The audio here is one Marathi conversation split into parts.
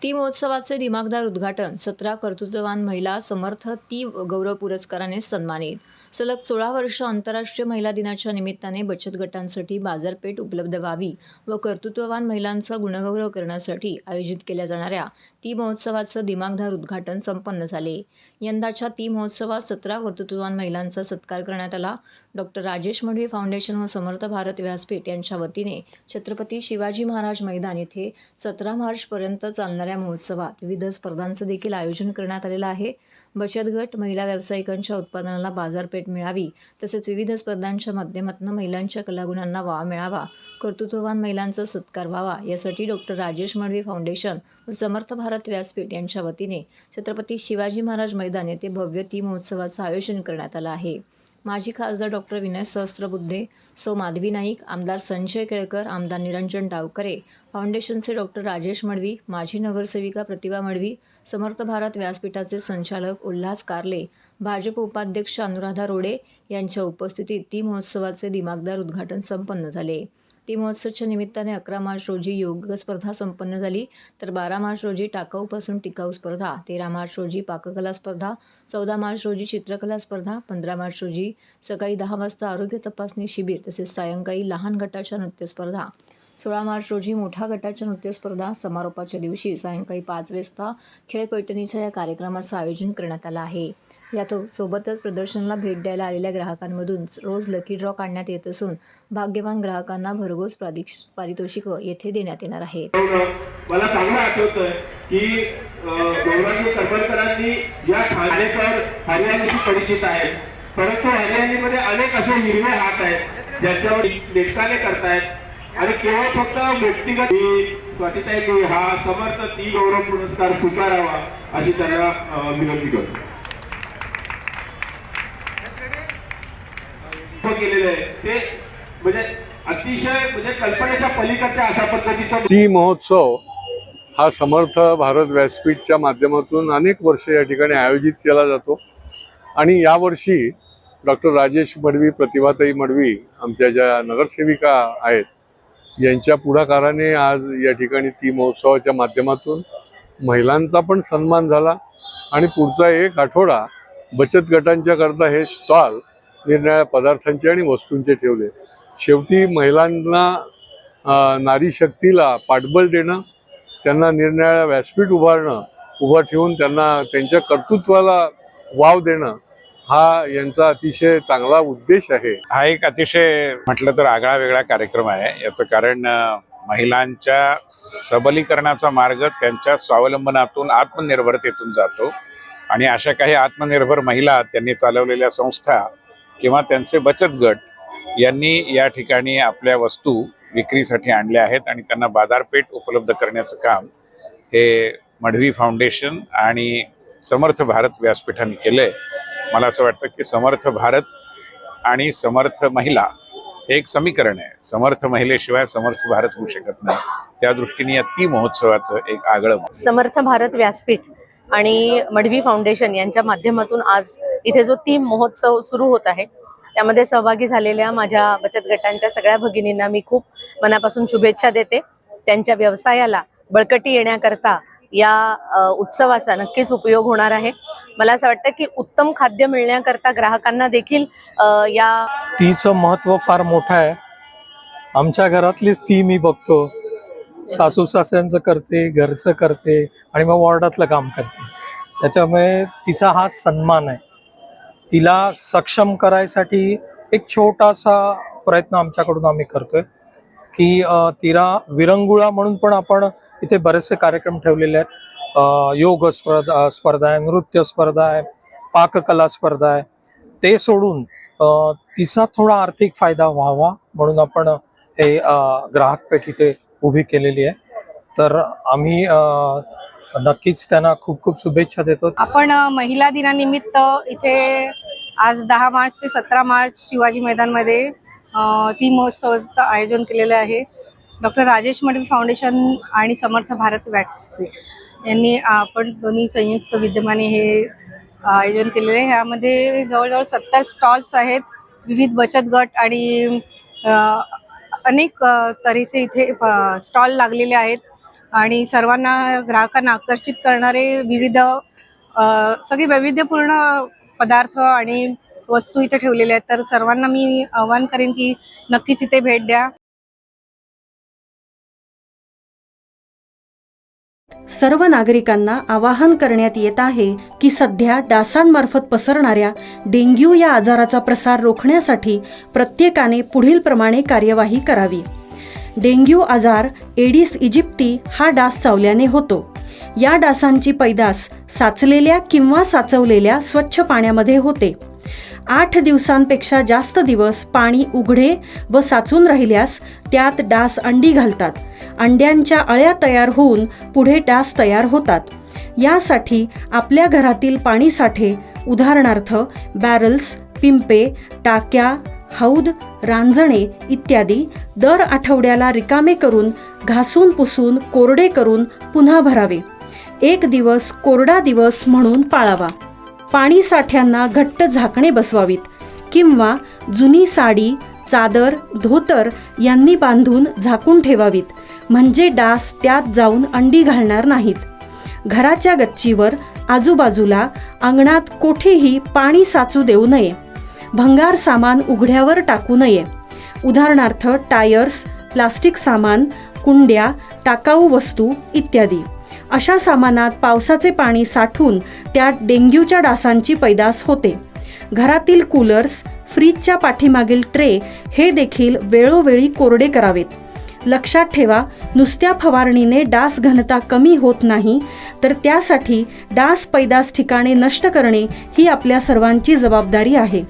ती महोत्सवाचे दिमागदार उद्घाटन 17 कर्तृत्ववान महिला समर्थ ती गौरव पुरस्काराने सन्मानित. सलग 16 वर्ष आंतरराष्ट्रीय महिला दिनाच्या निमित्ताने बचत गटांसाठी बाजारपेठ उपलब्ध व्हावी व कर्तृत्ववान महिलांचा गुणगौरव करण्यासाठी आयोजित केल्या जाणाऱ्या ती महोत्सवाचं दिमागदार उद्घाटन संपन्न झाले. यंदाच्या ती महोत्सवात 17 कर्तृत्ववान महिलांचा सत्कार करण्यात आला. डॉक्टर राजेश मडवी फाउंडेशन व समर्थ भारत व्यासपीठ यांच्या वतीने छत्रपती शिवाजी महाराज मैदान येथे 17 मार्चपर्यंत चालणाऱ्या महोत्सवात विविध स्पर्धांचं देखील आयोजन करण्यात आलेलं आहे. बचत गट, महिला व्यावसायिकांच्या उत्पादनाला बाजारपेठ मिळावी, तसेच विविध स्पर्धांच्या माध्यमातून महिलांच्या कलागुणांना वाव मिळावा, कर्तृत्ववान महिलांचा सत्कार व्हावा, यासाठी डॉक्टर राजेश मडवी फाउंडेशन व समर्थ भारत व्यासपीठ यांच्या वतीने छत्रपती शिवाजी महाराज मैदान येथे भव्य ती महोत्सवाचं आयोजन करण्यात आलं आहे. माजी खासदार डॉक्टर विनय सहस्त्रबुद्धे, सौ माधवी नाईक, आमदार संजय केळकर, आमदार निरंजन डावकरे, फाउंडेशनचे डॉक्टर राजेश मडवी, माजी नगरसेविका प्रतिभा मडवी, समर्थ भारत व्यासपीठाचे संचालक उल्हास कारले, भाजप उपाध्यक्ष अनुराधा रोडे यांच्या उपस्थितीत ती महोत्सवाचे दिमागदार उद्घाटन संपन्न झाले. ती महोत्सवाच्या निमित्ताने 11 मार्च रोजी योग स्पर्धा संपन्न झाली, तर 12 मार्च रोजी टाकाऊपासून टिकाऊ स्पर्धा, 13 मार्च रोजी पाककला स्पर्धा, 14 मार्च रोजी चित्रकला स्पर्धा, 15 मार्च रोजी सकाळी 10 वाजता आरोग्य तपासणी शिबिर, तसेच सायंकाळी लहान गटाच्या नृत्य स्पर्धा, 16 मार्च रोजी मोठ्या गटाच्या नृत्य स्पर्धा, समारोपाच्या दिवशी सायंकाळी 5 वाजता खेळ पैठणीच्या या कार्यक्रमाचं आयोजन करण्यात आलं आहे. यात सोबतच प्रदर्शनाला भेट द्यायला आलेल्या ग्राहकांमधून रोज लकी ड्रॉ काढण्यात येत असून भाग्यवान ग्राहकांना भरघोस पारितोषिकं येथे देण्यात येणार आहेत. मला चांगलं आठवतं की गौरांगी करमरकरांनी या ठाणेकर हरियाणाशी परिचित आहेत, परंतु हरियाणीमध्ये अनेक असे हिरवे हात आहेत ज्यांच्यावर नेटकाने करतायत आणि केवळ फक्त व्यक्तिगत स्वातीताईंनी हा समर्थ ती गौरव पुरस्कार स्वीकारावा अशी त्यांना विनंती करतो. केलेलं आहे ते म्हणजे अतिशय कल्पनेच्या पलीकडच्या अशा पद्धतीचा ती महोत्सव हा समर्थ भारत व्यासपीठच्या माध्यमातून अनेक वर्ष या ठिकाणी आयोजित केला जातो आणि यावर्षी डॉक्टर राजेश मडवी, प्रतिभाताई मडवी आमच्या ज्या नगरसेविका आहेत यांच्या पुढाकाराने आज या ठिकाणी ती महोत्सवाच्या माध्यमातून महिलांचा पण सन्मान झाला आणि पुढचा एक आठवडा बचत गटांच्या करता हे स्टॉल निरनिराळ्या पदार्थांचे आणि वस्तूंचे ठेवले. शेवटी महिलांना नारी शक्तीला पाठबळ देणं, त्यांना निरनिराळ्या व्यासपीठ उभं ठेवून त्यांना त्यांच्या कर्तृत्वाला वाव देणं हा यांचा अतिशय चांगला उद्देश आहे. हा एक अतिशय म्हटलं तर आगळा वेगळा कार्यक्रम आहे. याचं कारण महिलांच्या सबलीकरणाचा मार्ग त्यांच्या स्वावलंबनातून आत्मनिर्भरतेतून जातो आणि अशा काही आत्मनिर्भर महिला, त्यांनी चालवलेल्या संस्था किंवा त्यांचे बचत गट यांनी या ठिकाणी आपल्या वस्तू विक्रीसाठी आणल्या आहेत आणि त्यांना बाजारपेठ उपलब्ध करण्याचं काम हे मडवी फाउंडेशन आणि समर्थ भारत व्यासपीठाने केलं आहे. मला असं वाटतं की समर्थ भारत आणि समर्थ महिला हे एक समीकरण आहे. समर्थ महिलेशिवाय समर्थ भारत होऊ शकत नाही. त्या दृष्टीने या ती महोत्सवाचं एक आगळं समर्थ भारत व्यासपीठ आणि मडवी फाउंडेशन यांच्या माध्यमातून आज इथे जो ती महोत्सव सुरू होत आहे त्यामध्ये सहभागी झालेल्या माझ्या बचत गटांच्या सगळ्या भगिनींना मी खूप मनापासून शुभेच्छा देते. त्यांच्या व्यवसायाला बळकटी येण्याकरता या उत्सवाचा नक्कीच उपयोग होणार आहे. मला असं वाटतं की उत्तम खाद्य मिळण्याकरता ग्राहकांना देखील या तीचं महत्त्व फार मोठं आहे. आमच्या घरातलीच ती मी बघतो, सासू सासऱ्यांचं करते, घरचं करते आणि मग वॉर्डातलं काम करते. त्याच्यामुळे तिचा हा सन्मान आहे. तिला सक्षम करायसाठी एक छोटासा प्रयत्न आमच्याकडून आम्ही करतोय की तिला विरंगुळा म्हणून पण आपण इथे बरेचसे कार्यक्रम ठेवलेले आहेत. योग स्पर्धा आहे, नृत्य स्पर्धा आहे, पाककला स्पर्धा आहे. ते सोडून तिचा थोडा आर्थिक फायदा व्हावा म्हणून आपण हे ग्राहक पेठ इथे उभी केलेली आहे. तर आम्ही नक्कीच त्यांना खूप खूप शुभेच्छा देतो. आपण महिला दिनानिमित्त इथे आज 10 मार्च ते 17 मार्च शिवाजी मैदानमध्ये ती महोत्सवाचं आयोजन केलेलं आहे. डॉक्टर राजेश मडवी फाउंडेशन आणि समर्थ भारत व्यासपीठ यांनी आपण दोन्ही संयुक्त विद्यमाने हे आयोजन केलेले आहे. ह्यामध्ये जवळजवळ 70 स्टॉल्स आहेत. विविध बचत गट आणि अनेक तऱ्हेचे इथे स्टॉल लागलेले आहेत. आणि सर्वांना ग्राहकांना आकर्षित करणारे विविध सगळे वैविध्यपूर्ण पदार्थ आणि वस्तू इथे ठेवलेल्या आहेत. तर सर्वांना मी आवाहन करेन की नक्कीच इथे भेट द्या. सर्व नागरिकांना आवाहन करण्यात येत आहे की सध्या डासांमार्फत पसरणाऱ्या डेंग्यू या आजाराचा प्रसार रोखण्यासाठी प्रत्येकाने पुढील प्रमाणे कार्यवाही करावी. डेंग्यू आजार एडिस इजिप्ती हा डास चावल्याने होतो. या डासांची पैदास साचलेल्या किंवा साचवलेल्या स्वच्छ पाण्यामध्ये होते. 8 दिवसांपेक्षा जास्त दिवस पाणी उघडे व साचून राहिल्यास त्यात डास अंडी घालतात. अंड्यांच्या अळ्या तयार होऊन पुढे डास तयार होतात. यासाठी आपल्या घरातील पाणीसाठे उदाहरणार्थ बॅरल्स, पिंपे, टाक्या, हौद, रांजणे इत्यादी दर आठवड्याला रिकामे करून घासून पुसून कोरडे करून पुन्हा भरावे. 1 दिवस कोरडा दिवस म्हणून पाळावा. पाणी साठ्यांना घट्ट झाकणे बसवावीत किंवा जुनी साडी, चादर, धोतर यांनी बांधून झाकून ठेवावीत, म्हणजे डास त्यात जाऊन अंडी घालणार नाहीत. घराच्या गच्चीवर, आजूबाजूला, अंगणात कोठेही पाणी साचू देऊ नये. भंगार सामान उघड्यावर टाकू नये. उदाहरणार्थ टायर्स, प्लास्टिक सामान, कुंड्या, टाकाऊ वस्तू इत्यादी. अशा सामानात पावसाचे पाणी साठून त्यात डेंग्यूच्या डासांची पैदास होते. घरातील कूलर्स, फ्रीजच्या पाठीमागील ट्रे हे देखील वेळोवेळी कोरडे करावेत. लक्षात ठेवा, नुसत्या फवारणीने डास घनता कमी होत नाही, तर त्यासाठी डास पैदास ठिकाणे नष्ट करणे ही आपल्या सर्वांची जबाबदारी आहे.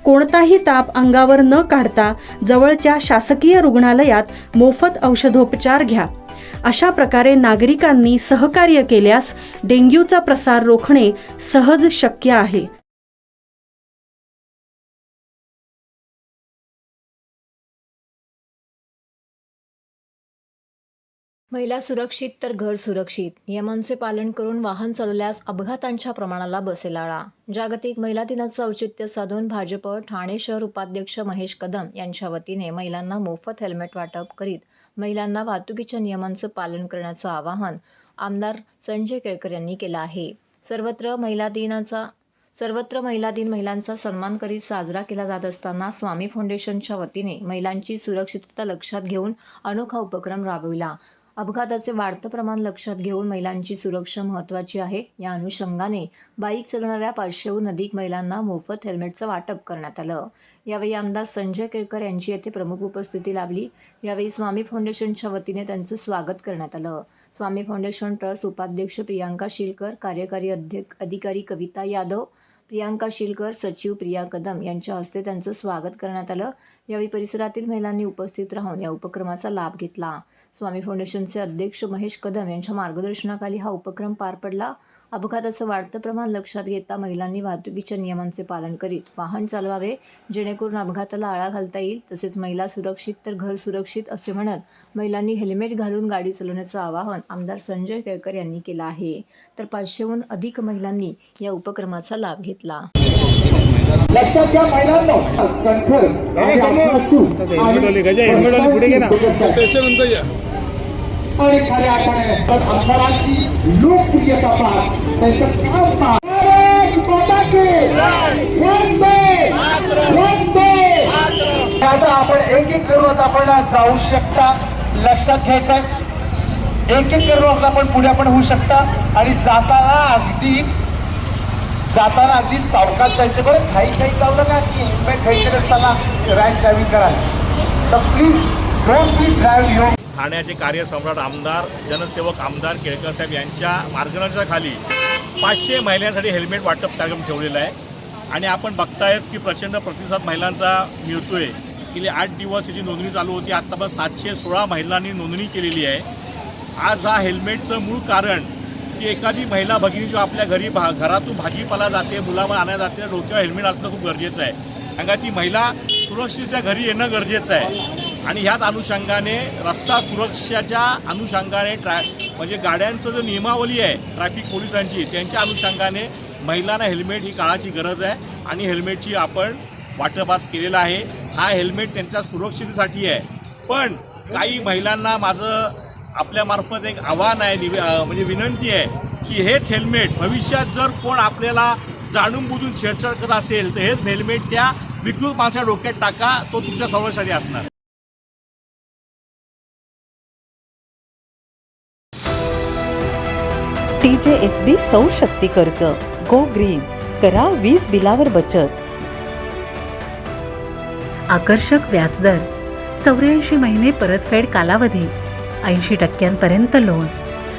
कोणताही ताप अंगावर न काढता जवळच्या शासकीय रुग्णालयात मोफत औषधोपचार घ्या. अशा प्रकारे नागरिकांनी सहकार्य केल्यास डेंग्यूचा प्रसार रोखणे सहज शक्य आहे. महिला सुरक्षित तर घर सुरक्षित नियमांचे पालन करून वाहन चालवल्यास अपघातांच्या प्रमाणाला बसेल आळा. जागतिक महिला दिनाचं औचित्य साधून भाजप ठाणे शहर उपाध्यक्ष महेश कदम यांच्या वतीने महिलांना मोफत हेल्मेट वाटप करीत महिलांना वाहतुकीच्या नियमांचं पालन करण्याचं आवाहन आमदार संजय केळकर यांनी केलं आहे. सर्वत्र महिला दिन महिलांचा सन्मान करीत साजरा केला जात असताना स्वामी फाउंडेशनच्या वतीने महिलांची सुरक्षितता लक्षात घेऊन अनोखा उपक्रम राबविला. अपघाताचे वाढतं प्रमाण लक्षात घेऊन महिलांची सुरक्षा महत्त्वाची आहे. या अनुषंगाने बाईक चालवणाऱ्या 500हून अधिक महिलांना मोफत हेल्मेटचं वाटप करण्यात आलं. यावेळी आमदार संजय केळकर यांची येथे प्रमुख उपस्थिती लाभली. यावेळी स्वामी फाउंडेशनच्या वतीने त्यांचं स्वागत करण्यात आलं. स्वामी फाउंडेशन ट्रस्ट उपाध्यक्ष प्रियांका शिलकर, कार्यकारी अधिकारी कविता यादव, प्रियांका शिलकर, सचिव प्रिया कदम यांच्या हस्ते त्यांचं स्वागत करण्यात आलं. यावेळी परिसरातील महिलांनी उपस्थित राहून या उपक्रमाचा लाभ घेतला. स्वामी फाउंडेशनचे अध्यक्ष महेश कदम यांच्या मार्गदर्शनाखाली हा उपक्रम पार पडला. अपघाताचं वाढतं प्रमाण लक्षात घेता महिलांनी वाहतुकीच्या नियमांचे पालन करीत वाहन चालवावे, जेणेकरून अपघाताला आळा घालता येईल. तसेच महिला सुरक्षित तर घर सुरक्षित असे म्हणत महिलांनी हेल्मेट घालून गाडी चालवण्याचं आवाहन आमदार संजय केळकर यांनी केलं आहे. तर 500हून अधिक महिलांनी या उपक्रमाचा लाभ घेतला. लक्षात घ्या महिलांनो, कणखर आणि खऱ्या अर्थाने आमदारांची लोकप्रियता पाहत त्यांचं काम पाहत आता आपण एक एक करून आपण जाऊ शकता. लक्षात घ्यायचं, एक एक करून आपण पुढे पण होऊ शकता. आणि जाताना अगदी सावकाश जायचं बरं. काही जाऊ नका की हेल्मेट घ्यायचं असताना रॅश ड्रायव्हिंग करा. तर प्लीज डोंट ड्राईव्ह युअर. ठाण्याचे कार्यसम्राट आमदार जनसेवक आमदार केळकर साहेब यांच्या मार्गदर्शनाखाली 500 महिलांसाठी हेल्मेट वाटप कार्यक्रम ठेवलेला आहे. आणि आपण बघतायच की प्रचंड प्रतिसाद महिलांचा मिळतोय. गेली 8 दिवस याची नोंदणी चालू होती. आत्तापर्यंत 716 महिलांनी नोंदणी केलेली आहे. आज हा हेल्मेटचं मूळ कारण की एखादी महिला भगिनी जो आपल्या घरातून भाजीपाला जाते, मुलाला आणायला जाते, डोक्यावर हेल्मेट असणं खूप गरजेचं आहे. कारण का ती महिला सुरक्षितरित्या घरी येणं गरजेचं आहे. आणि ह्याच अनुषंगाने रस्ता सुरक्षेच्या अनुषंगाने म्हणजे गाड्यांचं जो नियमावली आहे ट्रॅफिक पोलिसांची, त्यांच्या अनुषंगाने महिलांना हेल्मेट ही काळाची गरज आहे. आणि हेल्मेटची आपण वाटप आज केलेला आहे. हा हेल्मेट त्यांच्या सुरक्षितेसाठी आहे. पण काही महिलांना माझं आपल्यामार्फत एक आव्हान आहे, म्हणजे विनंती आहे की हेच हेल्मेट भविष्यात जर कोण आपल्याला जाणून बुजून छेडछाड करत असेल तर हेच हेल्मेट त्या विकृत माणसाच्या डोक्यात टाका, तो तुमच्या संरक्षणासाठी असणार. TJSB सौर शक्ती कर्ज गो ग्रीन, करा वीज बिलावर बचत. आकर्षक व्याजदर, 84 महिने परतफेड कालावधी, 80% लोन,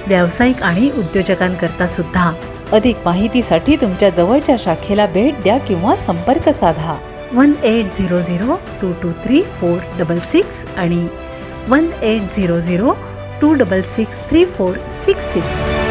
व्यावसायिक आणि उद्योजकांकरता सुद्धा. अधिक माहितीसाठी तुमच्या जवळच्या शाखेला भेट द्या किंवा संपर्क साधा. 1800-223-466 आणि 1800-266-3466.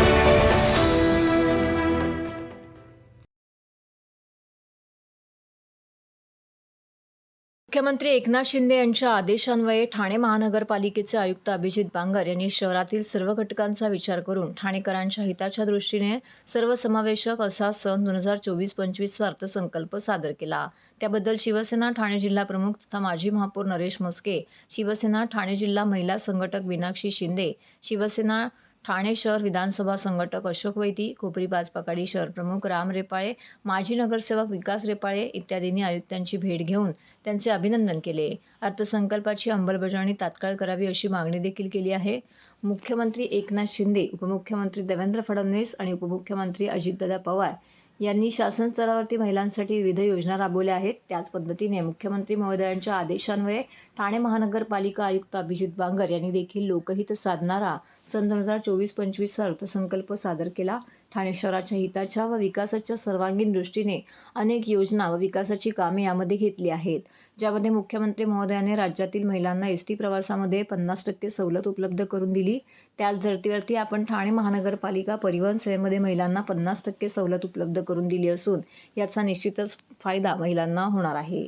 मुख्यमंत्री एकनाथ शिंदे यांच्या आदेशान्वये ठाणे महानगरपालिकेचे आयुक्त अभिजित बांगर यांनी शहरातील सर्व घटकांचा विचार करून ठाणेकरांच्या हिताच्या दृष्टीने सर्वसमावेशक असा सन 2024-25चा अर्थसंकल्प सादर केला. त्याबद्दल शिवसेना ठाणे जिल्हा प्रमुख तथा माजी महापौर नरेश म्हस्के, शिवसेना ठाणे जिल्हा महिला संघटक मीनाक्षी शिंदे, शिवसेना ठाणे शहर विधानसभा संघटक अशोक वैती, कोपरी पाचपाकाडी शहर प्रमुख राम रेपाळे, माजी नगरसेवक विकास रेपाळे इत्यादींनी आयुक्तांची भेट घेऊन त्यांचे अभिनंदन केले. अर्थसंकल्पाची अंमलबजावणी तात्काळ करावी अशी मागणी देखील केली आहे. मुख्यमंत्री एकनाथ शिंदे, उपमुख्यमंत्री देवेंद्र फडणवीस आणि उपमुख्यमंत्री अजितदादा पवार यांनी शासन स्तरावरती महिलांसाठी विविध योजना राबवल्या आहेत. त्याच पद्धतीने मुख्यमंत्री महोदयांच्या आदेशान्वये ठाणे महानगरपालिका आयुक्त अभिजित बांगर यांनी देखील लोकहित साधणारा सन 2024-25चा अर्थसंकल्प सादर केला. ठाणे शहराच्या हिताच्या व विकासाच्या सर्वांगीण दृष्टीने अनेक योजना व विकासाची कामे यामध्ये घेतली आहेत, ज्यामध्ये मुख्यमंत्री महोदयाने राज्यातील महिलांना एसटी प्रवासामध्ये 50% सवलत उपलब्ध करून दिली. त्याच धर्तीवरती आपण ठाणे महानगरपालिका परिवहन सेवेमध्ये महिलांना 50% सवलत उपलब्ध करून दिली असून याचा निश्चितच फायदा महिलांना होणार आहे.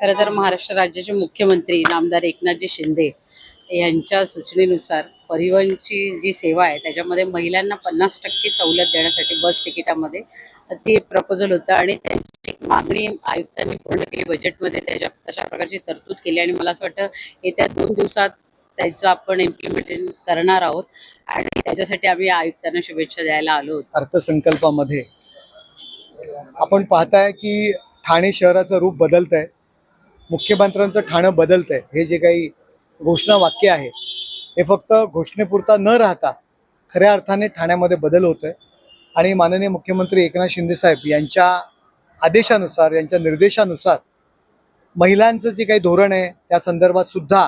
खरं तर महाराष्ट्र राज्याचे मुख्यमंत्री नामदार एकनाथजी शिंदे यांच्या सूचनेनुसार परिवहनची जी सेवा आहे त्याच्यामध्ये महिलांना 50% सवलत देण्यासाठी बस तिकिटामध्ये ते प्रपोजल होतं आणि त्यांची मागणी आयुक्तांनी पूर्ण केली. बजेटमध्ये तशा प्रकारची तरतूद केली आणि मला असं वाटतं येत्या 2 दिवसात त्याचं आपण इम्प्लिमेंटेशन करणार आहोत आणि त्याच्यासाठी आम्ही आयुक्तांना शुभेच्छा द्यायला आलो आहोत. अर्थसंकल्पामध्ये आपण पाहताय की ठाणे शहराचं रूप बदलत आहे, मुख्यमंत्र्यांचं ठाणं बदलत आहे. हे जे काही घोषणा वाक्य आहे हे फक्त घोषणेपुरता न राहता खऱ्या अर्थाने ठाण्यामध्ये बदल होतोय आणि माननीय मुख्यमंत्री एकनाथ शिंदे साहेब यांच्या आदेशानुसार, यांच्या निर्देशानुसार महिलांचं जे काही धोरण आहे त्या संदर्भात सुद्धा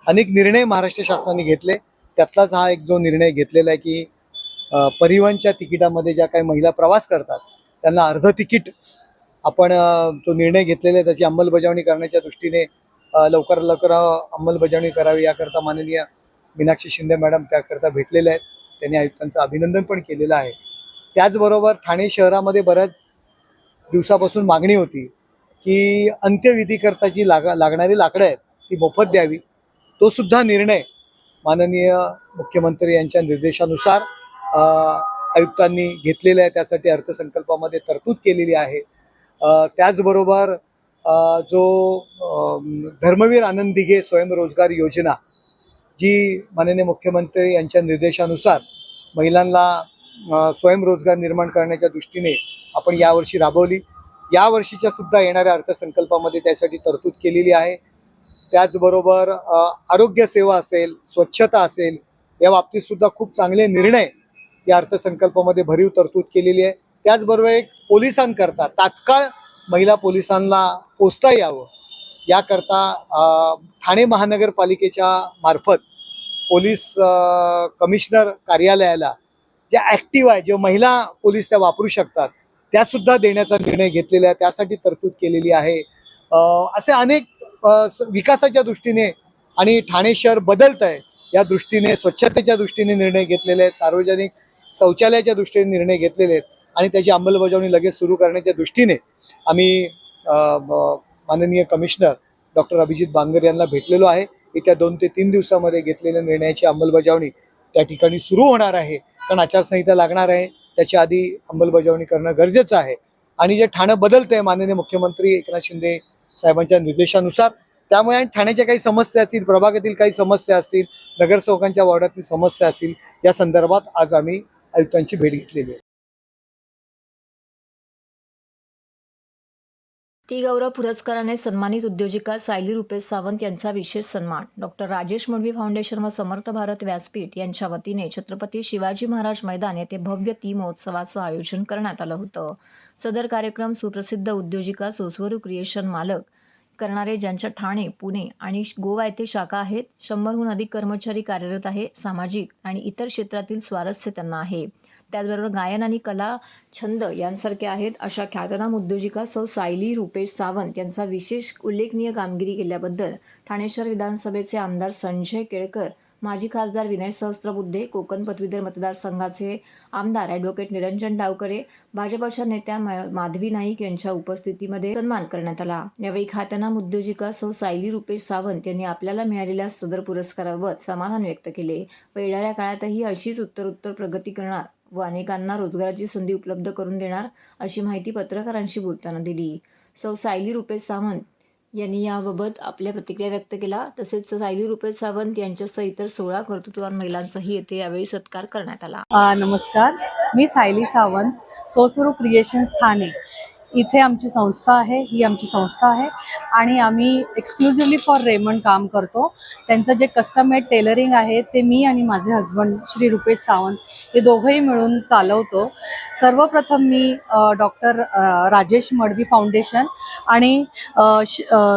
अनेक निर्णय महाराष्ट्र शासनाने घेतले. त्यातलाच हा एक जो निर्णय घेतलेला आहे की परिवहनच्या तिकिटामध्ये ज्या काही महिला प्रवास करतात त्यांना अर्ध तिकीट आपण तो निर्णय घेतलेला आहे, त्याची अंमलबजावणी करण्याच्या दृष्टीने लवकरात लवकर अंमलबजावणी करावी याकरता माननीय मीनाक्षी शिंदे मॅडम त्याकरता भेटलेल्या आहेत. त्यांनी आयुक्तांचं अभिनंदन पण केलेलं आहे. त्याचबरोबर ठाणे शहरामध्ये बऱ्याच दिवसापासून मागणी होती की अंत्यविधीकरता जी लागणारी लाकडं आहेत ती मोफत द्यावी. तो सुद्धा निर्णय माननीय मुख्यमंत्री यांच्या निर्देशानुसार आयुक्तांनी घेतलेला आहे. त्यासाठी अर्थसंकल्पामध्ये तरतूद केलेली आहे. त्याचबरोबर जो धर्मवीर आनंद दिघे स्वयंरोजगार योजना जी माननीय मुख्यमंत्री यांच्या निर्देशानुसार महिलांना स्वयंरोजगार निर्माण करण्याच्या दृष्टीने आपण यावर्षी राबवली. यावर्षीच्या सुद्धा येणाऱ्या अर्थसंकल्पामध्ये त्यासाठी तरतूद केलेली आहे. त्याचबरोबर आरोग्य सेवा असेल, स्वच्छता असेल, या बाबतीत सुद्धा खूप चांगले निर्णय या अर्थसंकल्पामध्ये भरीव तरतूद केलेली आहे. त्याचबरोबर एक पोलिसांकरता तात्काळ महिला पोलिसांना पोचता यावं याकरता ठाणे महानगरपालिकेच्या मार्फत पोलीस कमिशनर कार्यालयाला ज्या ॲक्टिव्ह आहे, जे महिला पोलीस त्या वापरू शकतात त्यासुद्धा देण्याचा निर्णय घेतलेला आहे. त्यासाठी तरतूद केलेली आहे. असे अनेक विकासाच्या दृष्टीने आणि ठाणे शहर बदलत आहे या दृष्टीने, स्वच्छतेच्या दृष्टीने निर्णय घेतलेले आहेत, सार्वजनिक शौचालयाच्या दृष्टीने निर्णय घेतलेले आहेत आणि त्याची अंमलबजावणी लगेच सुरू करण्याच्या दृष्टीने आम्ही माननीय कमिशनर डॉक्टर अभिजित बांगर यांना भेटलेलो आहे. येत्या 2 ते 3 दिवसामध्ये घेतलेल्या निर्णयाची अंमलबजावणी त्या ठिकाणी सुरू होणार आहे. कारण आचारसंहिता लागणार आहे, त्याच्या आधी अंमलबजावणी करणं गरजेचं आहे. आणि जे ठाणं बदलतं आहे माननीय मुख्यमंत्री एकनाथ शिंदे साहेबांच्या निर्देशानुसार त्यामुळे आणि ठाण्याच्या काही समस्या असतील, प्रभागातील काही समस्या असतील, नगरसेवकांच्या वॉर्डातील समस्या असतील, या संदर्भात आज आम्ही आयुक्तांची भेट घेतलेली आहे. ती गौरव पुरस्काराने सन्मानित उद्योजिका सायली रुपेश सावंत यांचा विशेष सन्मान. डॉक्टर राजेश मडवी फाउंडेशन व समर्थ भारत व्यासपीठ यांच्या वतीने छत्रपती शिवाजी महाराज मैदान येथे भव्य ती महोत्सवाचं आयोजन करण्यात आलं होतं. सदर कार्यक्रम सुप्रसिद्ध उद्योजिका सोसवरू क्रिएशन मालक करणारे, ज्यांच्या ठाणे, पुणे आणि गोवा येथे शाखा आहेत. 100हून अधिक कर्मचारी कार्यरत आहे. सामाजिक आणि इतर क्षेत्रातील स्वारस्य त्यांना आहे. त्याचबरोबर गायन आणि कला छंद यांसारखे आहेत. अशा ख्यातनाम उद्योजिका सौ सायली रुपेश सावंत यांचा विशेष उल्लेखनीय कामगिरी केल्याबद्दल ठाणे शहर विधानसभेचे आमदार संजय केळकर, माजी खासदार विनय सहस्त्रबुद्धे, कोकण पदवीधर मतदारसंघाचे आमदार ॲडव्होकेट निरंजन डावकरे, भाजपच्या नेत्या माधवी नाईक यांच्या उपस्थितीमध्ये सन्मान करण्यात आला. यावेळी ख्यातनाम उद्योजिका सौ सायली रुपेश सावंत यांनी आपल्याला मिळालेल्या सदर पुरस्काराबाबत समाधान व्यक्त केले व येणाऱ्या काळातही अशीच उत्तरोत्तर प्रगती करणार व अनेकांना रोजगाराची संधी उपलब्ध करून देणार अशी माहिती पत्रकारांशी बोलताना दिली. सौ सायली रुपेश सावंत यांनी याबाबत आपल्या प्रतिक्रिया व्यक्त केला. तसेच सायली रुपेश सावंत यांच्यासह इतर 16 कर्तृत्ववान महिलांचाही येथे यावेळी सत्कार करण्यात आला. नमस्कार, मी सायली सावंत, सोसरू क्रिएशन्स ठाणे इथे आमची संस्था आहे. ही आमची संस्था आहे आणि आम्ही एक्सक्लुझिव्हली फॉर रेमंड काम करतो. त्यांचं जे कस्टमेड टेलरिंग आहे ते मी आणि माझे हजबंड श्री रुपेश सावंत हे दोघंही मिळून चालवतो. सर्वप्रथम मी डॉक्टर राजेश मडवी फाउंडेशन आणि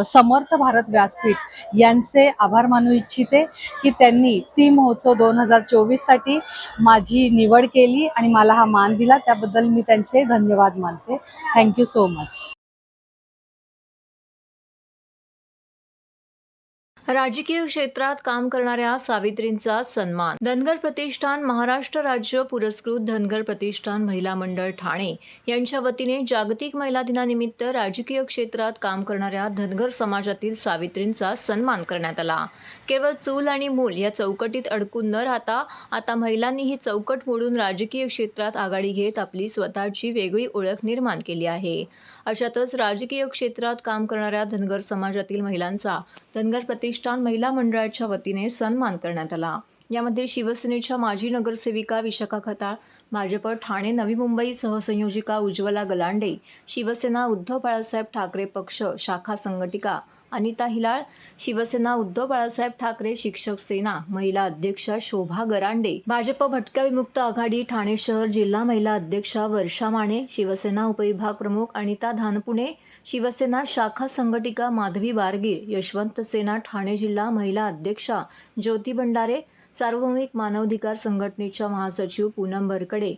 समर्थ भारत व्यासपीठ यांचे आभार मानू इच्छिते की त्यांनी ती महोत्सव 2024साठी माझी निवड केली आणि मला हा मान दिला. त्याबद्दल मी त्यांचे धन्यवाद मानते. Thank you so much. राजकीय क्षेत्रात काम करणाऱ्या सावित्रींचा सन्मान. धनगर प्रतिष्ठान, महाराष्ट्र राज्य पुरस्कृत धनगर प्रतिष्ठान महिला मंडळ ठाणे यांच्या वतीने जागतिक महिला दिनानिमित्त राजकीय क्षेत्रात काम करणाऱ्या धनगर समाजातील सावित्रींचा सन्मान करण्यात आला. केवळ चूल आणि मूल या चौकटीत अडकून न राहता आता महिलांनी ही चौकट मोडून राजकीय क्षेत्रात आघाडी घेत आपली स्वतःची वेगळी ओळख निर्माण केली आहे. अशातच राजकीय क्षेत्रात काम करणाऱ्या धनगर समाजातील महिलांचा धनगर प्रतिष्ठान महिला मंडळाच्या वतीने सन्मान करण्यात आला. यामध्ये शिवसेनेच्या माजी नगरसेविका विशाखा खताळ, भाजप ठाणे नवी मुंबई सहसंयोजिका उज्ज्वला गलांडे, शिवसेना उद्धव बाळासाहेब ठाकरे पक्ष शाखा संघटिका अनिता हिलाळ, शिवसेना उद्धव बाळासाहेब ठाकरे शिक्षक सेना महिला अध्यक्षा शोभा गरांडे, भाजप भटक्या विमुक्त आघाडी ठाणे शहर जिल्हा महिला अध्यक्षा वर्षा माने, शिवसेना उपविभाग प्रमुख अनिता धानपुणे, शिवसेना शाखा संघटिका माधवी बारगीर, यशवंत सेना ठाणे जिल्हा महिला अध्यक्षा ज्योती भंडारे, सार्वभौमिक मानवाधिकार संघटनेच्या महासचिव पूनम बरकडे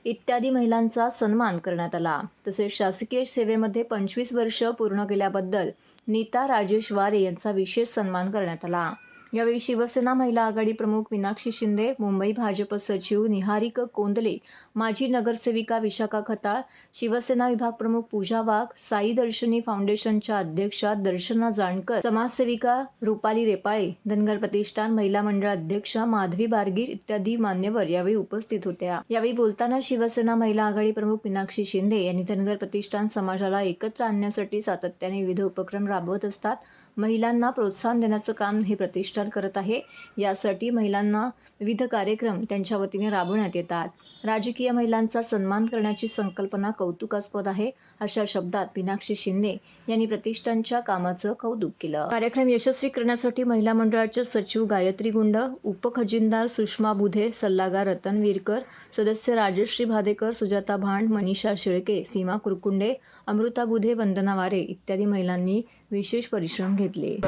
इत्यादी महिलांचा सन्मान करण्यात आला. तसेच शासकीय सेवेमध्ये 25 वर्ष पूर्ण केल्याबद्दल नीता राजेश वारे यांचा विशेष सन्मान करण्यात आला. यावेळी शिवसेना महिला आघाडी प्रमुख मीनाक्षी शिंदे, मुंबई भाजप सचिव निहारिक कोंदले, माजी नगरसेविका विशाखा खताळ, शिवसेना विभाग प्रमुख पूजा वाघ, साई दर्शनी फाउंडेशनच्या अध्यक्षा दर्शना जानकर, समाजसेविका रुपाली रेपाळे, धनगर प्रतिष्ठान महिला मंडळ अध्यक्षा माधवी बारगीर इत्यादी मान्यवर यावेळी उपस्थित होत्या. यावेळी बोलताना शिवसेना महिला आघाडी प्रमुख मीनाक्षी शिंदे यांनी धनगर प्रतिष्ठान समाजाला एकत्र आणण्यासाठी सातत्याने विविध उपक्रम राबवत असतात. महिलांना प्रोत्साहन देण्याचं काम हे प्रतिष्ठान करत आहे. यासाठी महिलांना विविध कार्यक्रम त्यांच्या वतीने राबवण्यात येतात. राजकीय महिलांचा सन्मान करण्याची संकल्पना कौतुकास्पद आहे, अशा शब्दात मीनाक्षी शिंदे यांनी प्रतिष्ठानच्या कामाचं कौतुक केलं. कार्यक्रम यशस्वी करण्यासाठी महिला मंडळाच्या सचिव गायत्री गुंड, उपखजिनदार सुषमा बुधे, सल्लागार रतन विरकर, सदस्य राजश्री भादेकर, सुजाता भांड, मनीषा शेळके, सीमा कुरकुंडे, अमृता बुधे, वंदना वारे इत्यादी महिलांनी विशेष परिश्रम घेतले. आज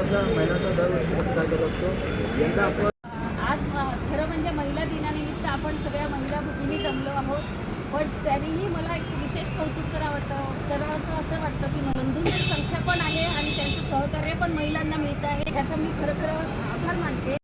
खरं म्हणजे महिला दिनानिमित्त आपण सगळ्या महिला भगिनी जमलो आहोत. पण तरीही मला एक विशेष कौतुक करावं असं वाटतं की बंधूंची संख्या पण आहे आणि त्यांचं सहकार्य पण महिलांना मिळतं आहे. याचा मी खरं आभार मानते.